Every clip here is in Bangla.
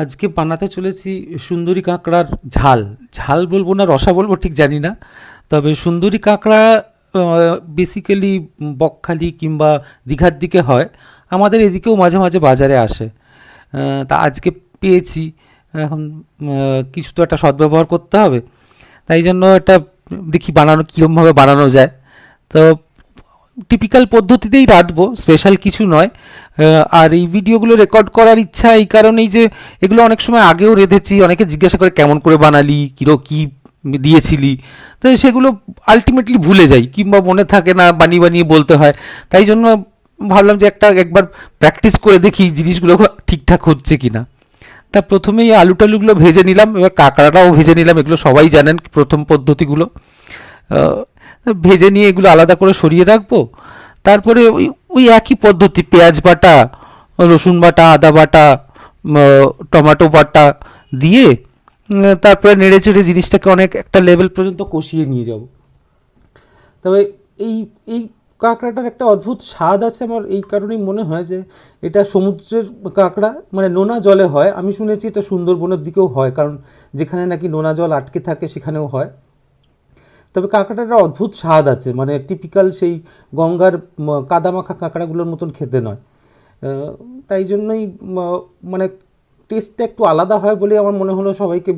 আজকে বানাতে চলেছি সুন্দরী কাঁকড়ার ঝাল। ঝাল বলবো না রসা বলবো ঠিক জানি না, তবে সুন্দরী কাঁকড়া বেসিক্যালি বকখালি কিংবা দীঘার দিকে হয়, আমাদের এদিকেও মাঝে মাঝে বাজারে আসে। তা আজকে পেয়েছি, এখন কিছু তো একটা সদ্ব্যবহার করতে হবে, তাই জন্য একটা দেখি বানানো কীরকমভাবে বানানো যায়। তো টিপিক্যাল পদ্ধতিতেই রাঁধবো, স্পেশাল কিছু নয়। আর এই ভিডিওগুলো রেকর্ড করার ইচ্ছা এই কারণেই যে এগুলো অনেক সময় আগেও রেঁধেছি, অনেকে জিজ্ঞাসা করে কেমন করে বানালি, কী দিয়েছিলি, তো সেগুলো আলটিমেটলি ভুলে যাই কিংবা মনে থাকে না, বানিয়ে বানিয়ে বলতে হয়। তাই জন্য ভাবলাম যে একবার প্র্যাকটিস করে দেখি জিনিসগুলো ঠিকঠাক হচ্ছে কি না। তা প্রথমেই আলু টালুগুলো ভেজে নিলাম, এবার কাঁকড়াটাও ভেজে নিলাম, এগুলো সবাই জানেন প্রথম পদ্ধতিগুলো। আহ, ভেজে নিয়ে এগুলো আলাদা করে সরিয়ে রাখবো। তারপরে ওই ওই একই পদ্ধতি, পেঁয়াজ বাটা, রসুন বাটা, আদা বাটা, টমেটো বাটা দিয়ে তারপরে নেড়ে চেড়ে জিনিসটাকে অনেক একটা লেভেল পর্যন্ত কষিয়ে নিয়ে যাব। তবে এই এই কাঁকড়াটার একটা অদ্ভুত স্বাদ আছে, আমার এই কারণেই মনে হয় যে এটা সমুদ্রের কাঁকড়া, মানে নোনা জলে হয়। আমি শুনেছি এটা সুন্দরবনের দিকেও হয়, কারণ যেখানে নাকি নোনা জল আটকে থাকে সেখানেও হয়। তবে কাঁকড়াটার একটা অদ্ভুত স্বাদ আছে, মানে টিপিক্যাল সেই গঙ্গার কাদামাখা কাঁকড়াগুলোর মতন খেতে নয়। তাই জন্যই মানে টেস্টটা একটু আলাদা হয় বলে আমার মনে হলো সবাইকে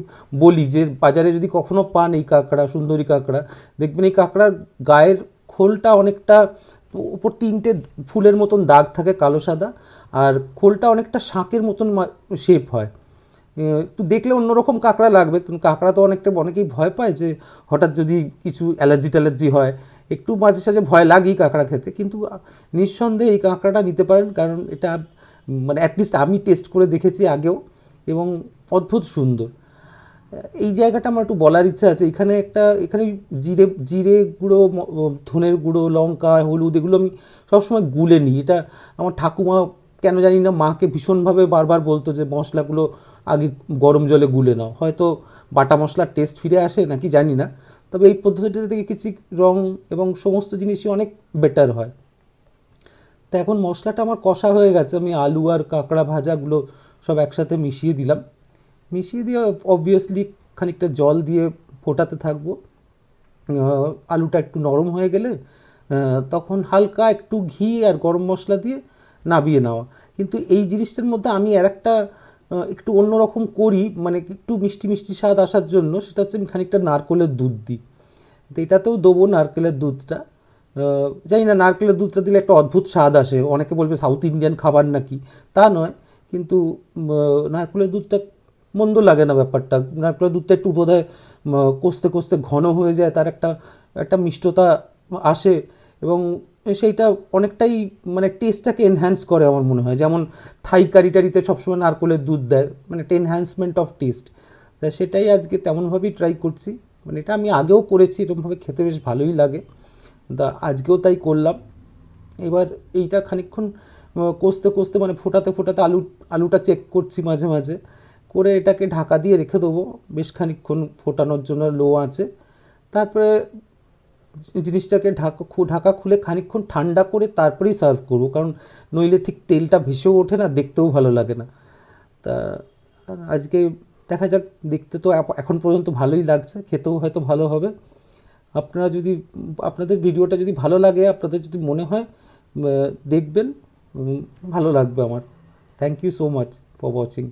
বলি যে বাজারে যদি কখনো পান এই কাঁকড়া, সুন্দরী কাঁকড়া, দেখবেন এই কাঁকড়ার গায়ের খোলটা অনেকটা, উপর তিনটে ফুলের মতন দাগ থাকে কালো সাদা, আর খোলটা অনেকটা শাঁকের মতন শেপ হয়। একটু দেখলে অন্যরকম কাঁকড়া লাগবে, কিন্তু কাঁকড়া তো অনেকেই ভয় পায় যে হঠাৎ যদি কিছু অ্যালার্জি ট্যালার্জি হয়, একটু মাঝে সাঝে ভয় লাগেই কাঁকড়া খেতে। কিন্তু নিঃসন্দেহে এই কাঁকড়াটা নিতে পারেন, কারণ এটা মানে অ্যাটলিস্ট আমি টেস্ট করে দেখেছি আগেও, এবং অদ্ভুত সুন্দর। এই জায়গাটা আমার একটু বলার ইচ্ছা আছে। এখানে জিরে জিরে গুঁড়ো, ধনের গুঁড়ো, লঙ্কা, হলুদ, এগুলো আমি সবসময় গুলে নিই। এটা আমার ঠাকুমা কেন জানি না মাকে ভীষণভাবে বারবার বলতো যে মশলাগুলো আগে গরম জলে গুলে নাও, হয়তো বাটা মশলার টেস্ট ফিরে আসে নাকি জানি না। তবে এই পদ্ধতিটা থেকে কিছু রং এবং সমস্ত জিনিসই অনেক বেটার হয়। তা এখন মশলাটা আমার কষা হয়ে গেছে, আমি আলু আর কাঁকড়া ভাজাগুলো সব একসাথে মিশিয়ে দিলাম। মিশিয়ে দিয়ে অবভিয়াসলি খানিকটা জল দিয়ে ফোটাতে থাকবো। আলুটা একটু নরম হয়ে গেলে তখন হালকা একটু ঘি আর গরম মশলা দিয়ে নাবিয়ে নেওয়া। কিন্তু এই জিনিসটার মধ্যে আমি আর একটা একটু অন্যরকম করি, মানে একটু মিষ্টি মিষ্টি স্বাদ আসার জন্য, সেটা হচ্ছে আমি খানিকটা নারকেলের দুধ দিই। তো এটাতেও দেবো নারকেলের দুধটা। জানি না নারকেলের দুধটা দিলে একটা অদ্ভুত স্বাদ আসে, অনেকে বলবে সাউথ ইন্ডিয়ান খাবার নাকি, তা নয়। কিন্তু নারকেলের দুধটা মন্দ লাগে না ব্যাপারটা। নারকেলের দুধটা একটু বোধহয় কষতে কষতে ঘন হয়ে যায়, তার একটা একটা মিষ্টতা আসে, এবং সেইটা অনেকটাই মানে টেস্টটাকে এনহ্যান্স করে আমার মনে হয়। যেমন থাই কারি টারিতে সবসময় নারকেলের দুধ দেয়, মানে একটা এনহ্যান্সমেন্ট অফ টেস্ট। তা সেটাই আজকে তেমনভাবেই ট্রাই করছি। মানে এটা আমি আগেও করেছি, এরকমভাবে খেতে বেশ ভালোই লাগে, তা আজকেও তাই করলাম। এবার এইটা খানিকক্ষণ কষতে কষতে, মানে ফোটাতে ফোটাতে আলুটা চেক করছি মাঝে মাঝে করে, এটাকে ঢাকা দিয়ে রেখে দেবো বেশ খানিকক্ষণ ফোটানোর জন্য লো আছে। তারপরে জিনিসটাকে ঢাকা খুলে খানিকক্ষণ ঠান্ডা করে তারপরেই সার্ভ করবো, কারণ নইলে ঠিক তেলটা ভেসেও ওঠে না, দেখতেও ভালো লাগে না। তা আজকে দেখা যাক, দেখতে তো এখন পর্যন্ত ভালোই লাগছে, খেতেও হয়তো ভালো হবে। আপনারা যদি, আপনাদের ভিডিওটা যদি ভালো লাগে, আপনাদের যদি মনে হয় দেখবেন, ভালো লাগবে আমার। Thank you so much for watching.